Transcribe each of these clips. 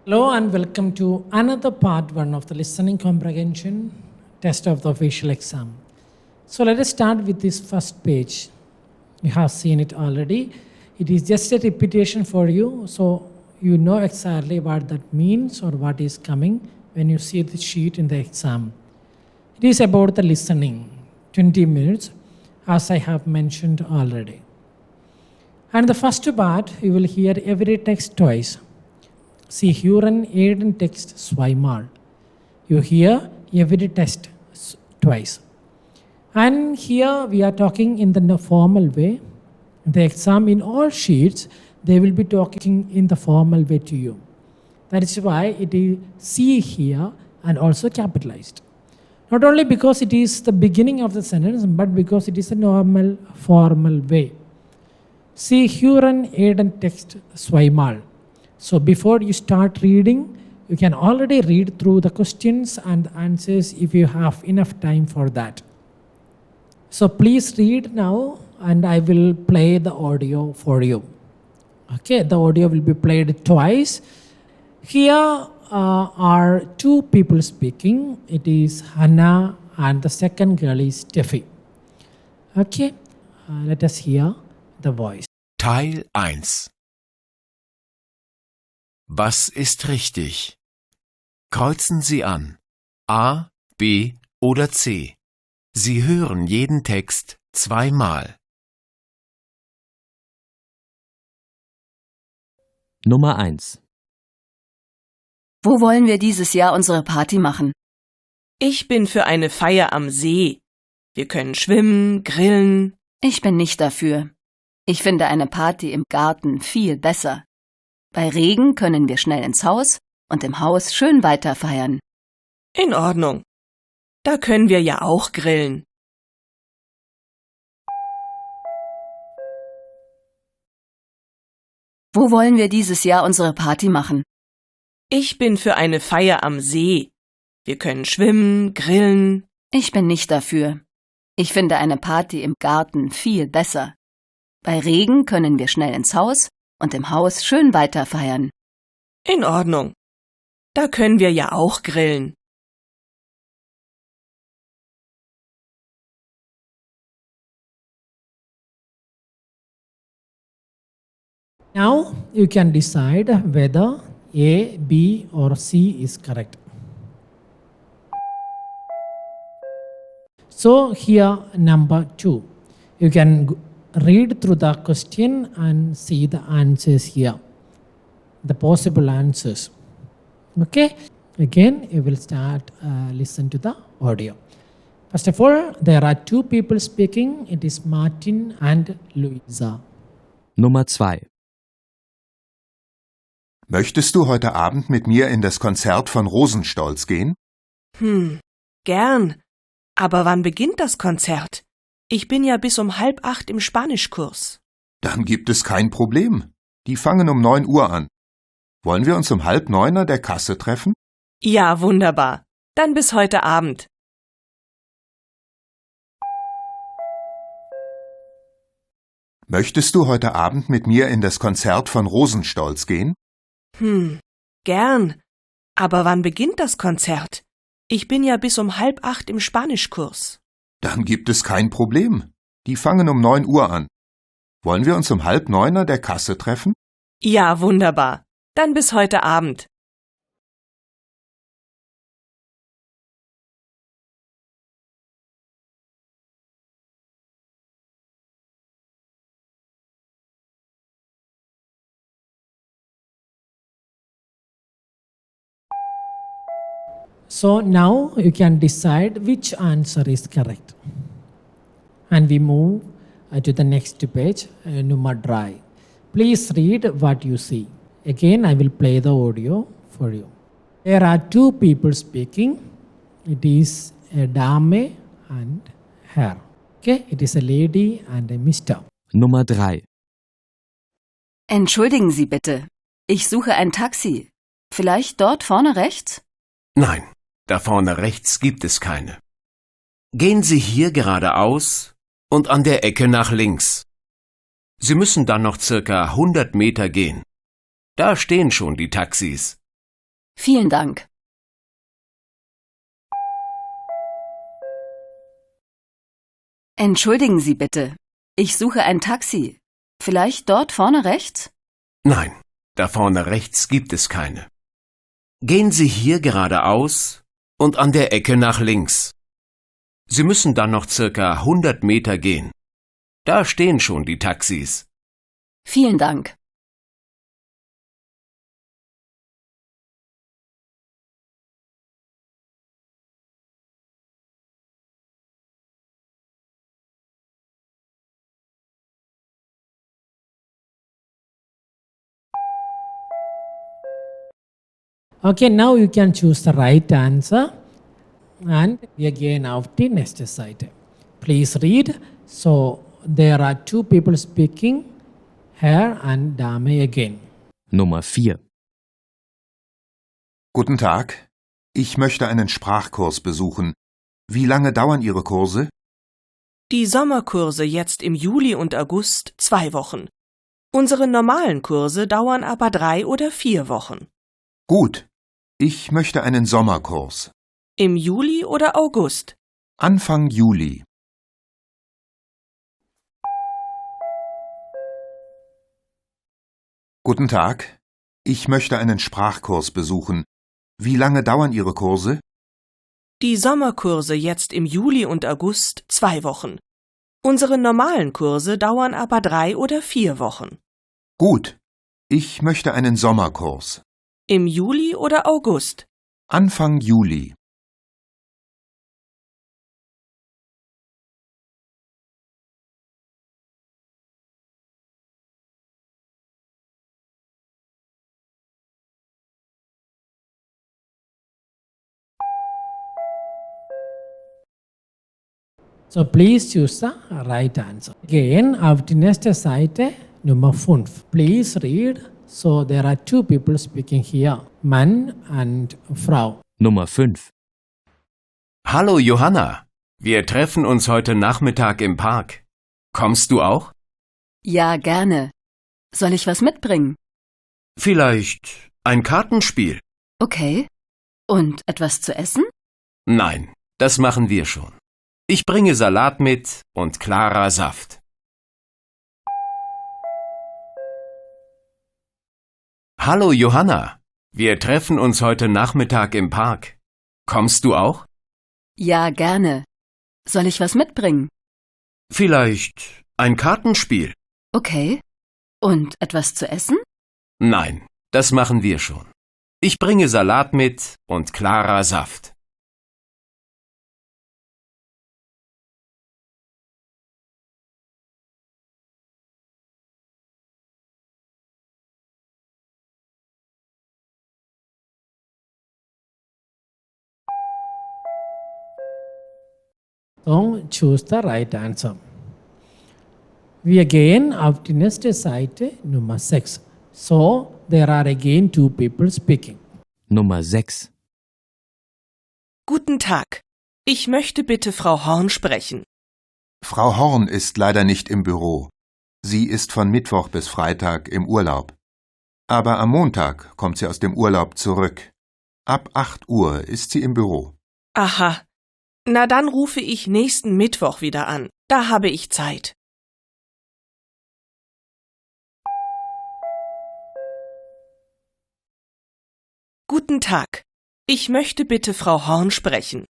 Hello and welcome to another part one of the listening comprehension test of the official exam. So let us start with this first page. You have seen it already. It is just a repetition for you, so you know exactly what that means or what is coming when you see the sheet in the exam. It is about the listening, 20 minutes, as I have mentioned already. And the first part, you will hear every text twice. See, Hören, jeden Text zweimal. You hear every text twice. And here we are talking in the formal way. In the exam, in all sheets, they will be talking in the formal way to you. That is why it is see here and also capitalized. Not only because it is the beginning of the sentence, but because it is a normal, formal way. See, Hören, jeden Text zweimal. So before you start reading, you can already read through the questions and the answers if you have enough time for that. So please read now and I will play the audio for you. Okay, the audio will be played twice. Here are two people speaking. It is Hannah and the second girl is Steffi. Okay, let us hear the voice. Teil 1. Was ist richtig? Kreuzen Sie an. A, B oder C. Sie hören jeden Text zweimal. Nummer 1. Wo wollen wir dieses Jahr unsere Party machen? Ich bin für eine Feier am See. Wir können schwimmen, grillen. Ich bin nicht dafür. Ich finde eine Party im Garten viel besser. Bei Regen können wir schnell ins Haus und im Haus schön weiter feiern. In Ordnung. Da können wir ja auch grillen. Wo wollen wir dieses Jahr unsere Party machen? Ich bin für eine Feier am See. Wir können schwimmen, grillen. Ich bin nicht dafür. Ich finde eine Party im Garten viel besser. Bei Regen können wir schnell ins Haus und im Haus schön weiter feiern. In Ordnung. Da können wir ja auch grillen. Now you can decide whether A, B or C is correct. So here number 2. You can read through the question and see the answers here. The possible answers. Okay? Again, you will start listen to the audio. First of all, there are two people speaking. It is Martin and Luisa. Nummer 2. Möchtest du heute Abend mit mir in das Konzert von Rosenstolz gehen? Gern. Aber wann beginnt das Konzert? Ich bin ja bis um 7:30 im Spanischkurs. Dann gibt es kein Problem. Die fangen um 9 Uhr an. Wollen wir uns um 8:30 an der Kasse treffen? Ja, wunderbar. Dann bis heute Abend. Möchtest du heute Abend mit mir in das Konzert von Rosenstolz gehen? Gern. Aber wann beginnt das Konzert? Ich bin ja bis um 7:30 im Spanischkurs. Dann gibt es kein Problem. Die fangen um 9 Uhr an. Wollen wir uns um 8:30 an der Kasse treffen? Ja, wunderbar. Dann bis heute Abend. So now you can decide which answer is correct. And we move to the next page, number 3. Please read what you see. Again, I will play the audio for you. There are two people speaking. It is a dame and her. Okay, it is a lady and a mister. Nummer 3. Entschuldigen Sie bitte. Ich suche ein Taxi. Vielleicht dort vorne rechts? Nein, da vorne rechts gibt es keine. Gehen Sie hier geradeaus und an der Ecke nach links. Sie müssen dann noch circa 100 Meter gehen. Da stehen schon die Taxis. Vielen Dank. Entschuldigen Sie bitte. Ich suche ein Taxi. Vielleicht dort vorne rechts? Nein, da vorne rechts gibt es keine. Gehen Sie hier geradeaus und an der Ecke nach links. Sie müssen dann noch circa 100 Meter gehen. Da stehen schon die Taxis. Vielen Dank. Okay, now you can choose the right answer and we gehen auf die nächste Seite. Please read. So there are two people speaking, Herr and Dame again. Nummer 4. Guten Tag. Ich möchte einen Sprachkurs besuchen. Wie lange dauern Ihre Kurse? Die Sommerkurse jetzt im Juli und August 2 Wochen. Unsere normalen Kurse dauern aber 3 oder 4 Wochen. Gut. Ich möchte einen Sommerkurs. Im Juli oder August? Anfang Juli. Guten Tag. Ich möchte einen Sprachkurs besuchen. Wie lange dauern Ihre Kurse? Die Sommerkurse jetzt im Juli und August 2 Wochen. Unsere normalen Kurse dauern aber 3 oder 4 Wochen. Gut. Ich möchte einen Sommerkurs. Im Juli oder August? Anfang Juli. So please choose the right answer. Again, auf die nächste Seite, Nummer 5. Please read. So there are two people speaking here, Mann and Frau. Nummer 5. Hallo Johanna, wir treffen uns heute Nachmittag im Park. Kommst du auch? Ja, gerne. Soll ich was mitbringen? Vielleicht ein Kartenspiel? Okay. Und etwas zu essen? Nein, das machen wir schon. Ich bringe Salat mit und klarer Saft. Hallo Johanna, wir treffen uns heute Nachmittag im Park. Kommst du auch? Ja, gerne. Soll ich was mitbringen? Vielleicht ein Kartenspiel? Okay. Und etwas zu essen? Nein, das machen wir schon. Ich bringe Salat mit und klarer Saft. So choose the right answer. Wir gehen auf die nächste Seite, Nummer 6. So there are again two people speaking. Nummer 6. Guten Tag. Ich möchte bitte Frau Horn sprechen. Frau Horn ist leider nicht im Büro. Sie ist von Mittwoch bis Freitag im Urlaub. Aber am Montag kommt sie aus dem Urlaub zurück. Ab 8 Uhr ist sie im Büro. Aha. Na dann rufe ich nächsten Mittwoch wieder an. Da habe ich Zeit. Guten Tag. Ich möchte bitte Frau Horn sprechen.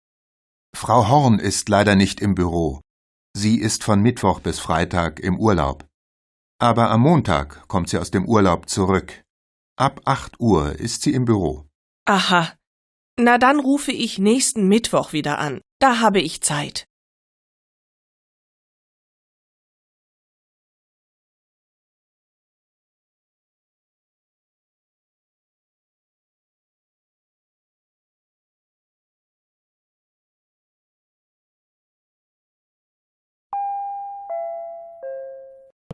Frau Horn ist leider nicht im Büro. Sie ist von Mittwoch bis Freitag im Urlaub. Aber am Montag kommt sie aus dem Urlaub zurück. Ab 8 Uhr ist sie im Büro. Aha. Na dann rufe ich nächsten Mittwoch wieder an. Da habe ich Zeit.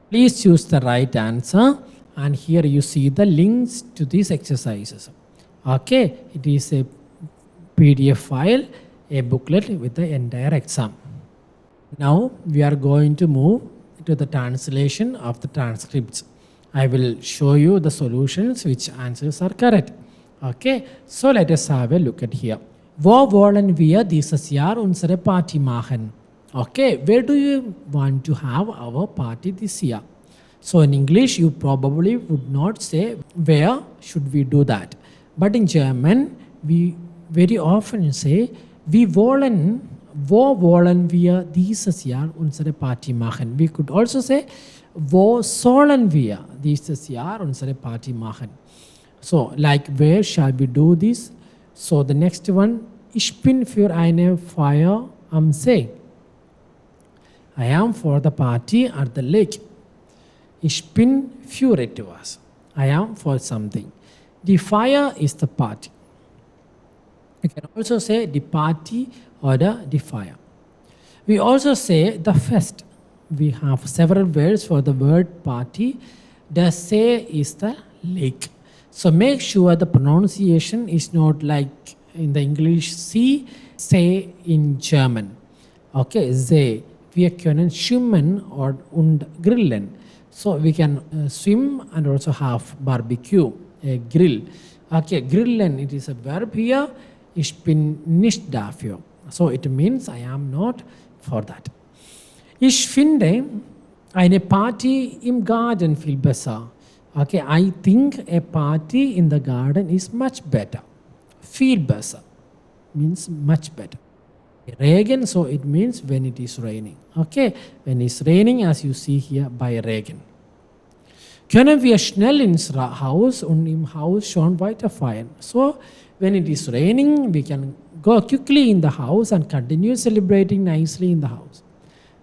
Please choose the right answer and here you see the links to these exercises. Okay, it is a PDF file, a booklet with the entire exam. Now we are going to move to the translation of the transcripts. I will show you the solutions which answers are correct. Okay, so let us have a look at here. Wo wollen wir dieses Jahr unsere Party machen? Okay, where do you want to have our party this year? So in English, you probably would not say, where should we do that? But in German, we very often say, wo wollen wir dieses Jahr unsere Party machen? We could also say, wo sollen wir dieses Jahr unsere Party machen? So, like, where shall we do this? So, the next one, ich bin für eine Feier am See. I am for the party at the lake. Ich bin für etwas. I am for something. The fire is the party. You can also say the party or the fire. We also say the fest. We have several words for the word party. The See is the lake. So make sure the pronunciation is not like in the English See, say in German. Okay, See. Wir können schwimmen und grillen. So we can swim and also have barbecue, a grill. Okay, grillen, it is a verb here. Ich bin nicht dafür. So it means I am not for that. Ich finde eine Party im Garten viel besser. Okay, I think a party in the garden is much better. Viel besser means much better. Regen, so it means when it is raining. Okay, when it's raining, as you see here, by Regen. Können wir schnell ins Haus und im Haus schon weiterfeiern? So, when it is raining, we can go quickly in the house and continue celebrating nicely in the house.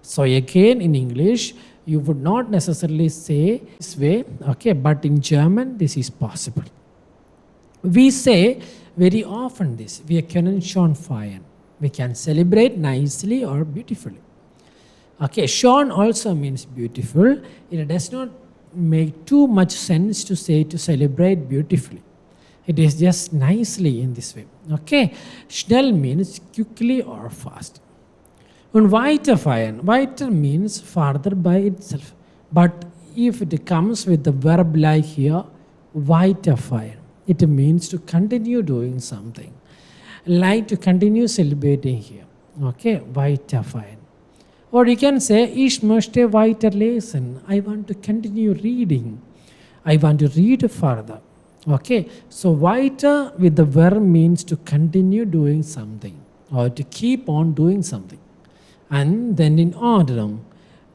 So again, in English, you would not necessarily say this way, okay, but in German, this is possible. We say very often this, wir können schon feiern. We can celebrate nicely or beautifully. Okay, schon also means beautiful. It does not make too much sense to say to celebrate beautifully. It is just nicely in this way. Okay, schnell means quickly or fast. Und weiterfeiern. Weiter means farther by itself. But if it comes with the verb like here, weiterfeiern, it means to continue doing something. Like to continue celebrating here. Okay, weiterfeiern. Or you can say, ich möchte weiterlesen. I want to continue reading. I want to read further. Okay, so weiter with the verb means to continue doing something or to keep on doing something. And then in Ordnung,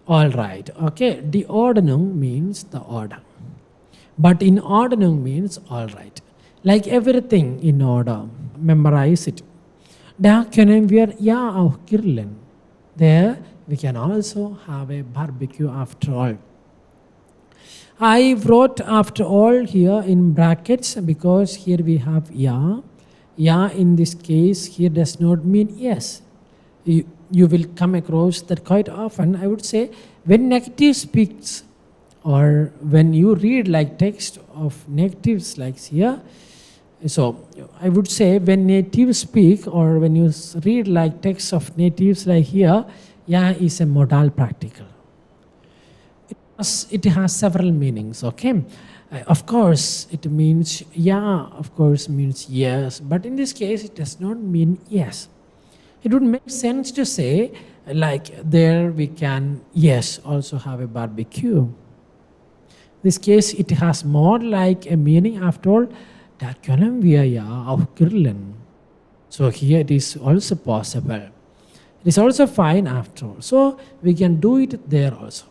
all right. Okay, die Ordnung means the order. But in Ordnung means all right. Like everything in order. Memorize it. Da können wir ja auch grillen. There we can also have a barbecue after all. I wrote after all here in brackets because here we have ja. Ja in this case here does not mean yes. You will come across that quite often. I would say when negative speaks or when you read like text of negatives like here, so I would say when natives speak or when you read like text of natives like here, yeah is a modal practical. It has several meanings, okay? Of course, it means yeah, of course means yes, but in this case it does not mean yes. It would make sense to say like there we can yes also have a barbecue. In this case it has more like a meaning after all. Da können wir ja auch grillen. So here it is also possible. It is also fine after all. So we can do it there also.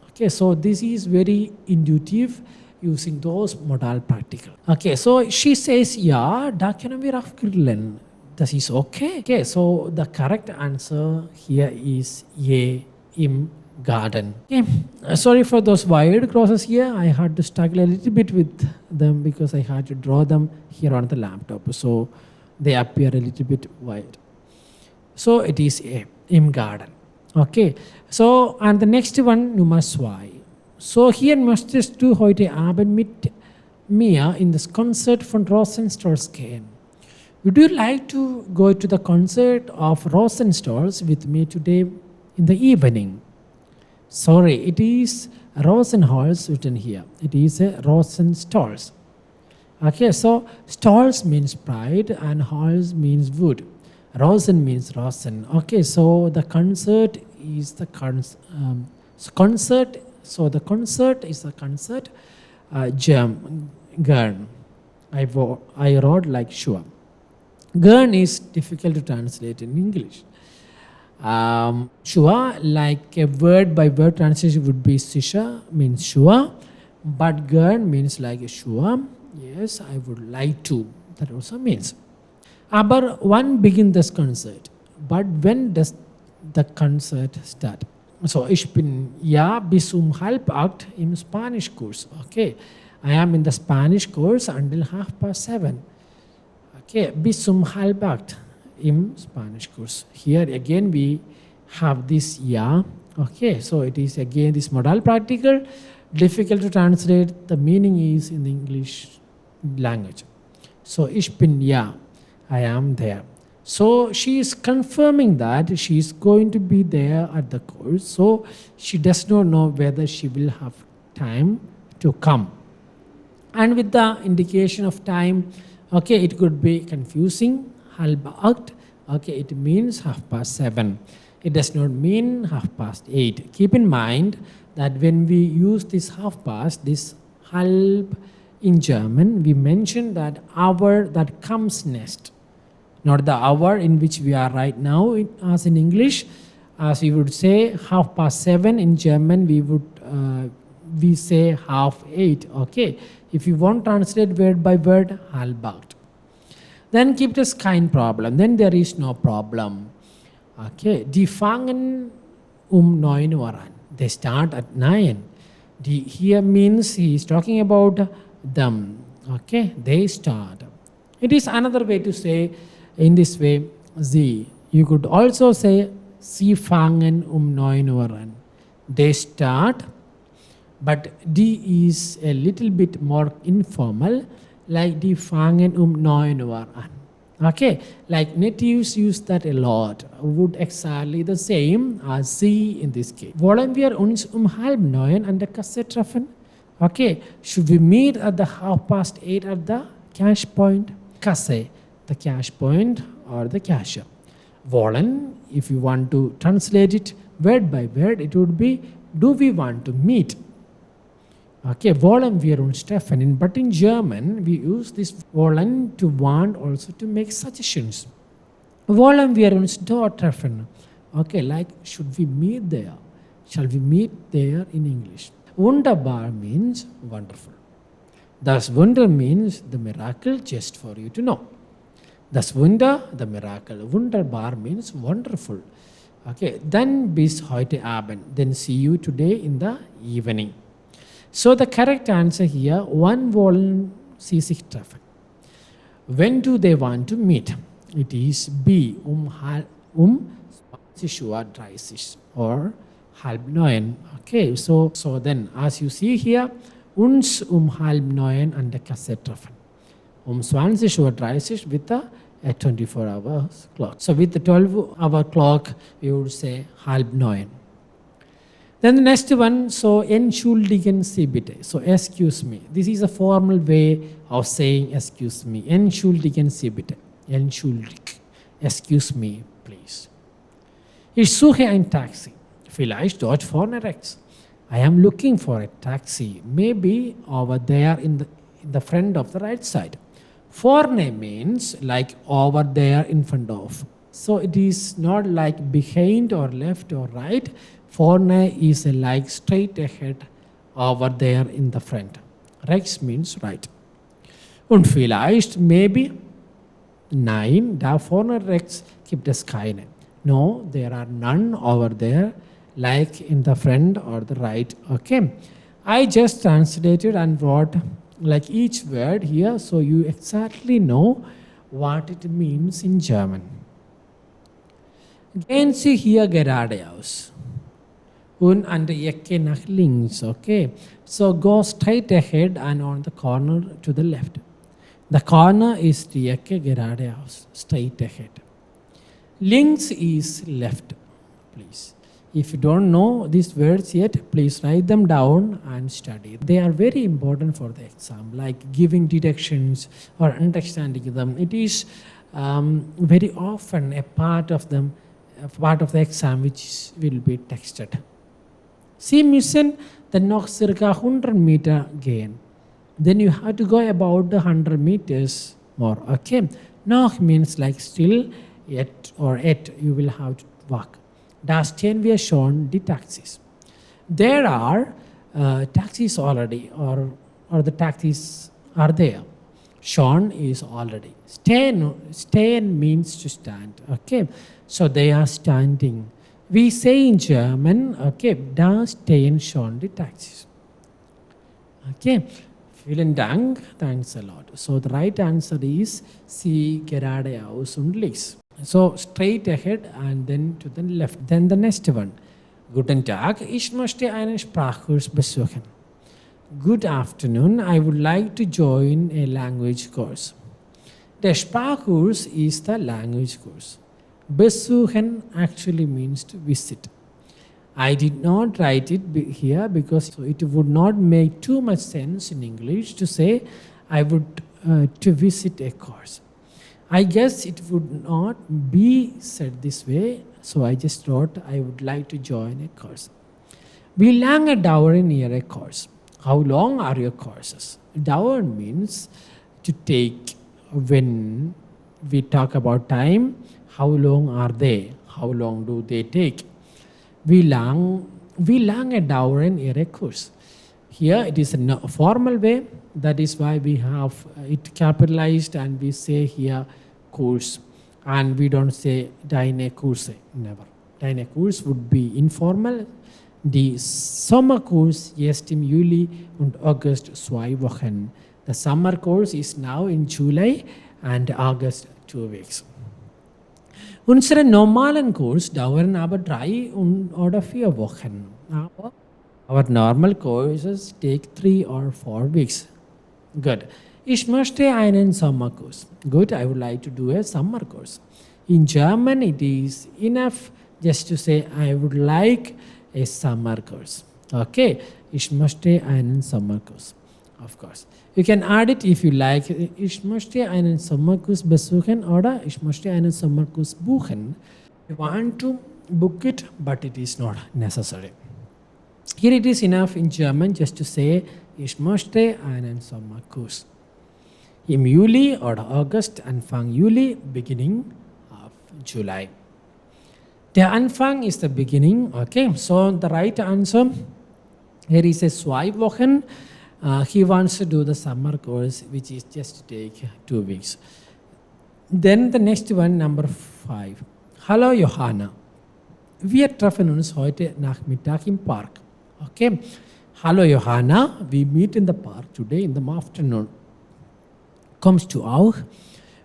Okay, so this is very intuitive using those modal particle. Okay, so she says ja, da können wir auch grillen. Das ist okay. Okay, so the correct answer here is je im Garden. Okay. Sorry for those wired crosses here. I had to struggle a little bit with them because I had to draw them here on the laptop. So they appear a little bit wide. So it is a im Garden. Okay. So and the next one Nummer 2. So hier möchtest du heute Abend mit mir in das Konzert von Rosenstolz gehen. Would you like to go to the concert of Rosenstolz with me today in the evening? Sorry, it is Rosenholz written here. It is a Rosenstolz. Okay, so Stolz means pride and Holz means wood. Rosen means rosen. Okay, so the concert is the concert. So the concert is the concert. Gern. I wrote like sure. Gern is difficult to translate in English. Sure, like a word by word translation would be sicher, means sure. But gern means like sure. Yes, I would like to. That also means. Aber wann beginnt das Konzert? But when does the concert start? So, ich bin ja bis 7:30 im Spanischkurs. Okay, I am in the Spanish course until 7:30. Okay, bis 7:30 im Spanischkurs. Here again we have this ja. Okay, so it is again this modal particle. Difficult to translate. The meaning is in the English language. So, ich bin ja. I am there. So she is confirming that she is going to be there at the course. So she does not know whether she will have time to come. And with the indication of time, okay, it could be confusing. Halb acht, okay, it means 7:30. It does not mean 8:30. Keep in mind that when we use this half-past, this halb in German, we mention that hour that comes next. Not the hour in which we are right now, as in English. As we would say 7:30 in German, we say 7:30. Okay, if you want to translate word by word, halb acht. Then gibt es kein Problem. Then there is no problem. Okay, die fangen 9 Uhr an. They start at 9. Die here means he is talking about them. Okay, they start. It is another way to say. In this way, sie. You could also say, sie fangen 9 Uhr an. They start, but die is a little bit more informal, like die fangen 9 Uhr an. Okay, like natives use that a lot. Would exactly the same as sie in this case. Wollen wir uns 8:30 an der Kasse treffen? Okay, should we meet at the 8:30 at the cash point? Kasse. The cash point or the cashier. Wollen, if you want to translate it word by word, it would be, do we want to meet? Okay, wollen wir uns treffen. But in German, we use this wollen to want also to make suggestions. Wollen wir uns dort treffen? Okay, like, should we meet there? Shall we meet there in English? Wunderbar means wonderful. Das Wunder means the miracle, just for you to know. Das Wunder, the miracle. Wunderbar means wonderful. Okay, dann bis heute Abend. Then see you today in the evening. So the correct answer here, wann wollen sie sich treffen? When do they want to meet? It is B, 20:30 or 8:30. Okay, so then as you see here, uns 8:30 an der Kasse treffen. 20:30 with a 24-hour clock. So with the 12-hour clock, we would say 8:30. Then the next one, so entschuldigen Sie bitte. So excuse me. This is a formal way of saying excuse me. Entschuldigen Sie bitte. Entschuldig. Excuse me, please. Ich suche ein Taxi. Vielleicht dort vorne rechts. I am looking for a taxi. Maybe over there in the front of the right side. Vorne means like over there in front of. So it is not like behind or left or right. Vorne is like straight ahead over there in the front. Rechts means right. Und vielleicht, maybe, nein, da vorne rechts gibt es keine. No, there are none over there like in the front or the right. Okay. I just translated and wrote like each word here so you exactly know what it means in German. Gehen Sie hier geradeaus und an der Ecke nach links. Okay. So go straight ahead and on the corner to the left. The corner is die Ecke geradeaus, straight ahead. Links is left, please. If you don't know these words yet, please write them down and study. They are very important for the exam, like giving deductions or understanding them. It is very often a part of the exam which will be texted. Sie müssen dann noch circa 100 Meter gehen. Then you have to go about the 100 meters more. Okay. Noch means like still, yet or yet you will have to walk. Da stehen wir schon die Taxis. There are taxis already, or the taxis are there. Schon is already. Stehen means to stand. Okay, so they are standing. We say in German, okay, da stehen schon die Taxis. Okay, vielen Dank, thanks a lot. So the right answer is sieh geradeaus und links. So straight ahead and then to the left. Then the next one. Guten Tag, ich möchte einen Sprachkurs besuchen. Good afternoon, I would like to join a language course. Der Sprachkurs is the language course. Besuchen actually means to visit. I did not write it here because it would not make too much sense in English to say I would to visit a course. I guess it would not be said this way, so I just wrote I would like to join a course. Wie lange dauern Ihre Course? How long are your courses? Dauern means to take. When we talk about time, how long are they? How long do they take? Wie lange dauern Ihre Kurs? Here it is a formal way. That is why we have it capitalized and we say here Kurs. And we don't say deine Kurse. Never. Deine Kurs would be informal. Die Sommerkurs ist im Juli und August 2 Wochen. The summer course is now in July and August 2 weeks. Unsere normalen Kurs dauern aber 3 oder 4 Wochen. Our normal courses take 3 or 4 weeks. Good. Ich möchte einen Sommerkurs. Good, I would like to do a summer course. In German, it is enough just to say I would like a summer course. Okay, ich möchte einen Sommerkurs. Of course. You can add it if you like. Ich möchte einen Sommerkurs besuchen oder ich möchte einen Sommerkurs buchen. You want to book it, but it is not necessary. Here it is enough in German just to say ich möchte einen Sommerkurs. Im Juli oder August, Anfang Juli, beginning of July. Der Anfang is the beginning. Okay, so the right answer here is a 2 Wochen. He wants to do the summer course, which is just to take 2 weeks. Then the next one, number 5. Hallo Johanna. Wir treffen uns heute Nachmittag im Park. Okay. Hallo Johanna. We meet in the park today in the afternoon. Kommst du auch?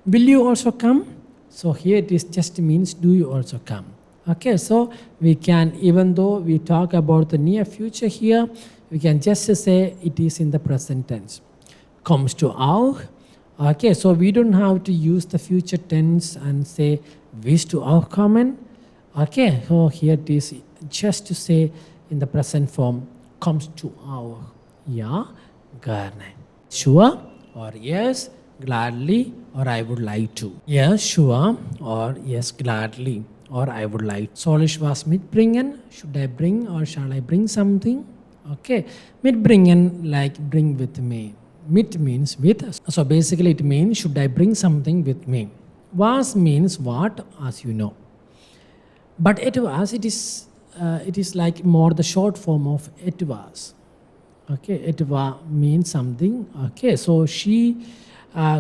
Will you also come? So here it is just means do you also come? Okay, so we can, even though we talk about the near future here, we can just say it is in the present tense. Kommst du auch? Okay, so we don't have to use the future tense and say willst du auch kommen? Okay, so here it is just to say in the present form, kommst du auch? Ja, gerne. Sure or yes, gladly or I would like to. Yes, sure or yes, gladly or I would like. Soll ich was mitbringen? Should I bring or shall I bring something? Okay, mitbringen like bring with me. Mit means with. So basically it means should I bring something with me. Was means what, as you know. But etwas, it is like more the short form of etwas. Okay, etwa means something. Okay, so she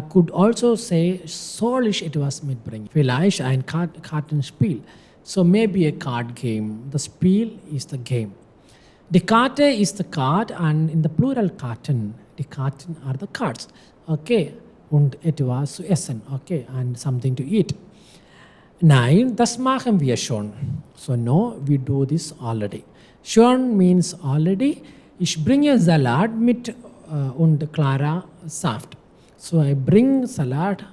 could also say soll ich etwas mitbringen. Vielleicht ein Kartenspiel. So maybe a card game. The Spiel is the game. Die Karte is the card and in the plural Karten. Die Karten are the cards. Okay, und etwas zu essen. Okay, and something to eat. Nein, das machen wir schon. So no, we do this already. Schon means already. Ich bringe Salat mit und Clara Saft. So I bring Salat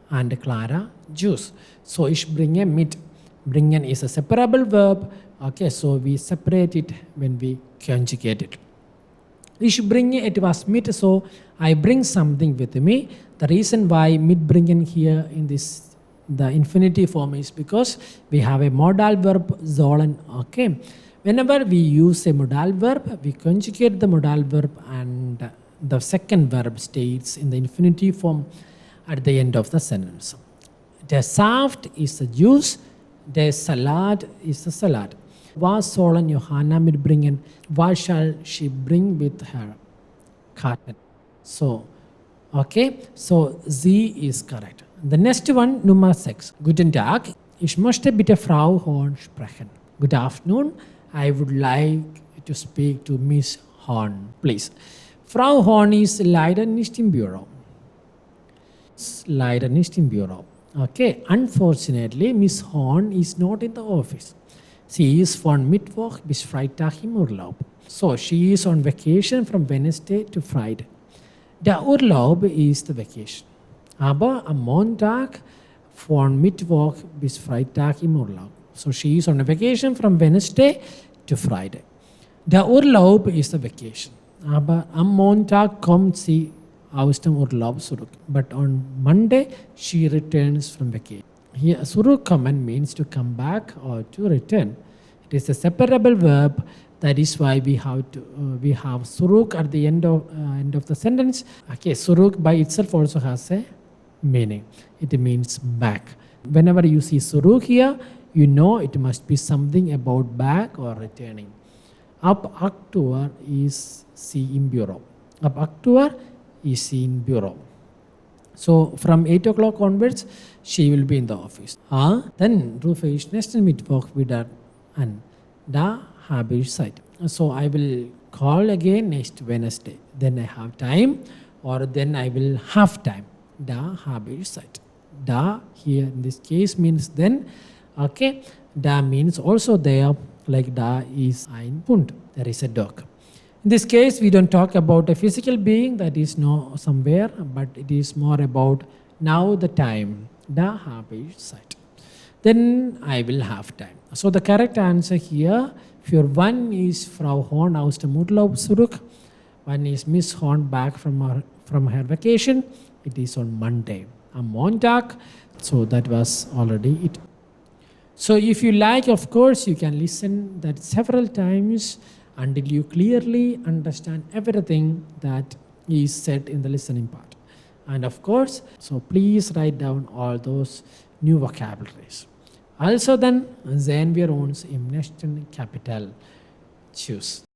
and Clara Juice. So ich bringe mit. Bringen is a separable verb. Okay, so we separate it when we conjugate it. Ich bringe etwas mit, so I bring something with me. The reason why mitbringen here in this the infinitive form is because we have a modal verb sollen. Okay, whenever we use a modal verb, we conjugate the modal verb and the second verb stays in the infinitive form at the end of the sentence. Der Saft is the juice, der Salat is the salad. Was sollen Johanna mitbringen? What shall she bring with her? Karten. So, okay, so Z is correct. The next one, Nummer 6. Guten Tag, ich möchte bitte Frau Horn sprechen. Good afternoon, I would like to speak to Miss Horn, please. Frau Horn ist leider nicht im Büro. Leider nicht im Büro. Okay, unfortunately, Miss Horn is not in the office. Sie ist von Mittwoch bis Freitag im Urlaub. So, she is on vacation from Wednesday to Friday. Der Urlaub ist the vacation. Aber am Montag von Mittwoch bis Freitag im Urlaub. So, she is on a vacation from Wednesday to Friday. Der Urlaub ist the vacation. Aber am Montag kommt sie aus dem Urlaub zurück. But on Monday, she returns from vacation. Here, zurückkommen means to come back or to return. It is a separable verb. That is why we have zurück at the end of the sentence. Okay, zurück by itself also has a meaning. It means back. Whenever you see zurück here, you know it must be something about back or returning. Ab 8 Uhr ist sie im Büro. Ab 8 Uhr ist sie im Büro. So from 8 o'clock onwards, she will be in the office. Dann rufe ich nächsten Mittwoch wieder an. Da habe ich Zeit. So I will call again next Wednesday. Then I have time or then I will have time. Da habe ich Zeit. Da here in this case means then. Okay. Da means also there, like da is ein Hund. There is a dog. In this case, we don't talk about a physical being that is no somewhere, but it is more about now the time. Da habe ich Zeit. Then I will have time. So the correct answer here, für one is Frau Horn aus dem Urlaub zurück. One is Miss Horn back from her vacation. It is on Monday. Am Montag. So that was already it. So if you like, of course, you can listen that several times until you clearly understand everything that is said in the listening part. And of course, so please write down all those new vocabularies. Also dann sehen wir uns im nächsten Kapitel. Tschüss.